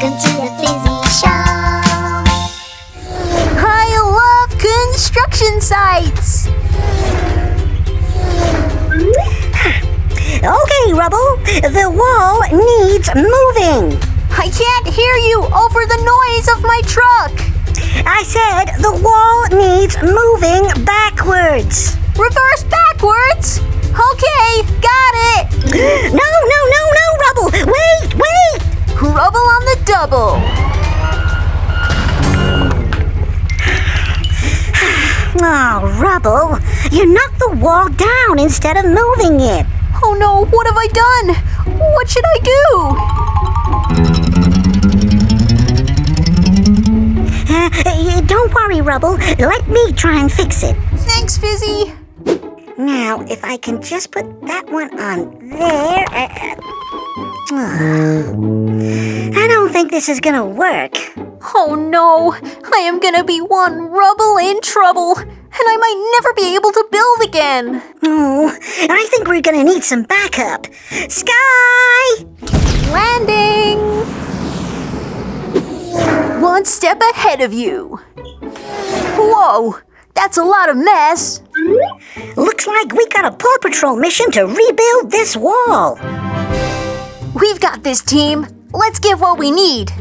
Welcome to the Fizzy Show. I love construction sites. Okay, Rubble, the wall needs moving. I can't hear you over the noise of my truck. I said the wall needs moving backwards. Reverse backwards? Okay, got it. No, Rubble, wait. Rubble on the double. Oh, Rubble, you knocked the wall down instead of moving it. Oh no, what have I done? What should I do? Don't worry, Rubble. Let me try and fix it. Thanks, Fizzy. Now, if I can just put that one on there. I don't think this is gonna work. Oh no, I am gonna be one Rubble in trouble, and I might never be able to build again. Oh, I think we're gonna need some backup. Sky! Landing! One step ahead of you. Whoa, that's a lot of mess. Looks like we got a Paw Patrol mission to rebuild this wall. We've got this, team. Let's give what we need.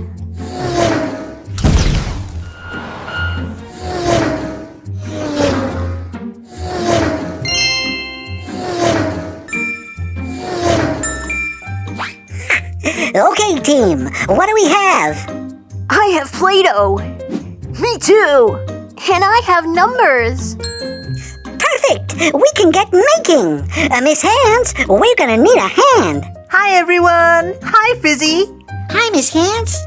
Okay, team, what do we have? I have Play-Doh. Me too. And I have numbers. Perfect! We can get making. Miss Hands, we're gonna need a hand. Hi, everyone. Hi, Fizzy. Hi, Miss Hands.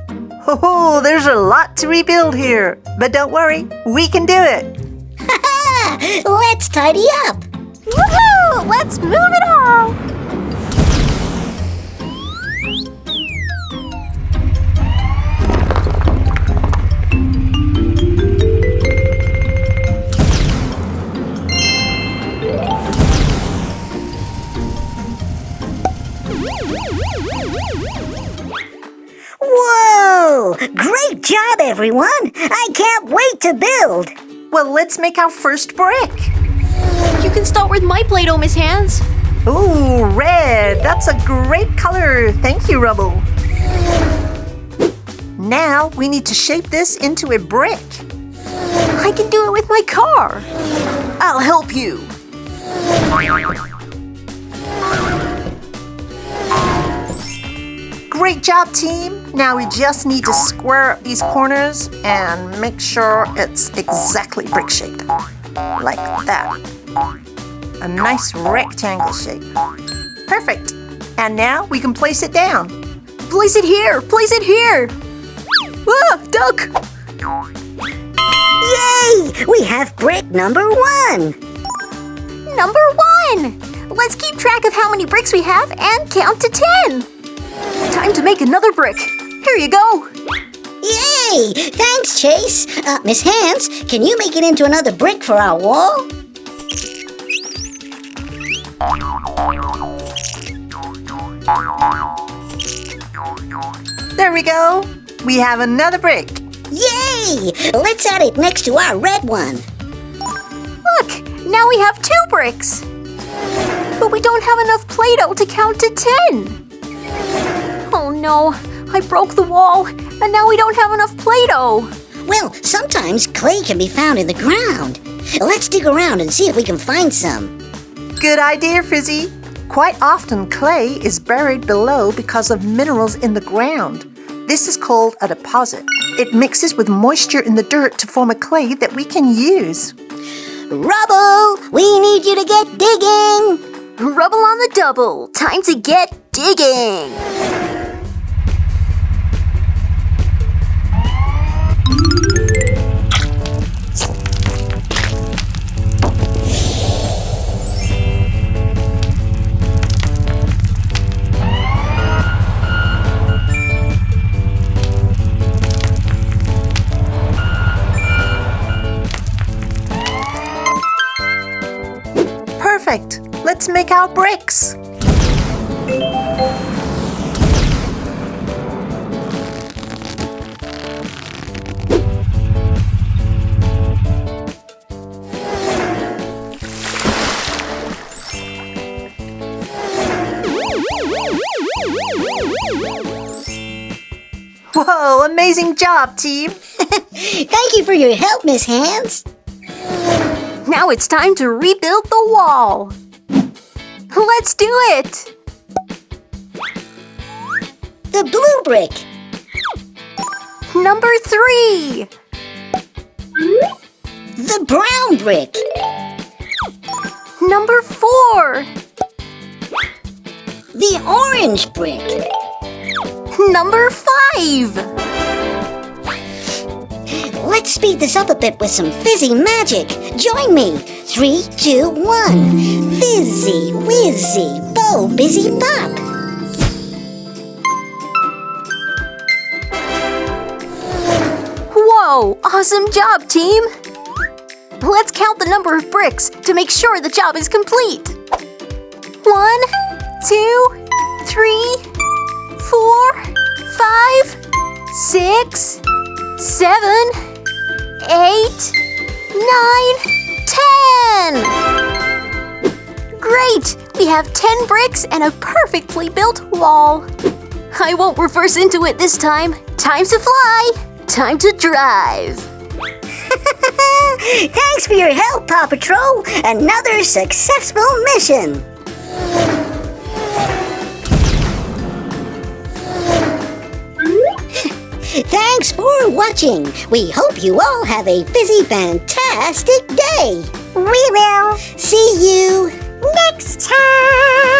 Oh, there's a lot to rebuild here. But don't worry, we can do it. Let's tidy up. Woohoo! Let's move it all. Whoa! Great job, everyone! I can't wait to build. Well, let's make our first brick. You can start with my Play-Doh, Miss Hands. Ooh, red. That's a great color. Thank you, Rubble. Now we need to shape this into a brick. I can do it with my car. I'll help you. Great job, team. Now we just need to square up these corners and make sure it's exactly brick shaped. Like that. A nice rectangle shape. Perfect. And now we can place it down. Place it here. Place it here. Ah, duck. Yay! We have brick number 1. Number 1. Let's keep track of how many bricks we have and count to 10. Time to make another brick. Here you go. Yay! Thanks, Chase. Miss Hands, can you make it into another brick for our wall? There we go. We have another brick. Yay! Let's add it next to our red one. Look, now we have 2 bricks. But we don't have enough Play-Doh to count to 10. Oh no, I broke the wall, and now we don't have enough Play-Doh. Well, sometimes clay can be found in the ground. Let's dig around and see if we can find some. Good idea, Fizzy. Quite often, clay is buried below because of minerals in the ground. This is called a deposit. It mixes with moisture in the dirt to form a clay that we can use. Rubble, we need you to get digging. Rubble on the double. Time to get digging. Perfect. Let's make our bricks. Whoa, amazing job, team. Thank you for your help, Miss Hands. Now it's time to rebuild the wall. Let's do it! The blue brick. Number 3. The brown brick. Number 4. The orange brick. Number 5. Let's speed this up a bit with some fizzy magic. Join me. 3, 2, 1. Fizzy, whizzy, bo, busy bop. Whoa, awesome job, team! Let's count the number of bricks to make sure the job is complete. 1, 2, 3, 4, 5, 6, 7, 8, 9, 10! Great! We have 10 bricks and a perfectly built wall. I won't reverse into it this time. Time to fly! Time to drive! Thanks for your help, Paw Patrol. Another successful mission. Thanks for watching. We hope you all have a fizzy fantastic day. We will. See you Next time.